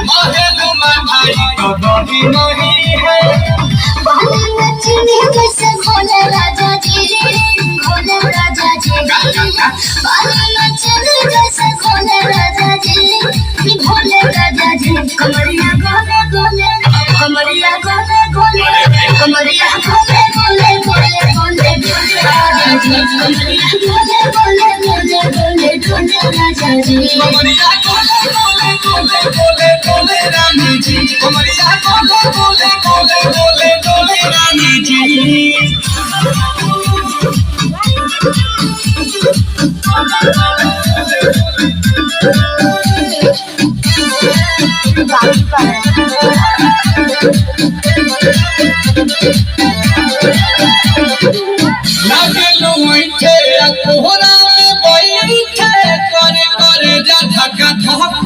भाई तो बड़ी नहीं है बाले नचने जैसे भोले राजा जी भोले राजा जी बाले नचने जैसे भोले राजा जी भोले राजा जी कमरिया गोले गोले कमरिया गोले गोले कमरिया गोले गोले गोले गोले गोले राजा जी कमरिया गोले गोले गोले गोले गोले राजा जी कमरिया गोले गोले गोले गोले गोले रानी जी कमरिया गोले गोले गोले गोले गोले रानी जी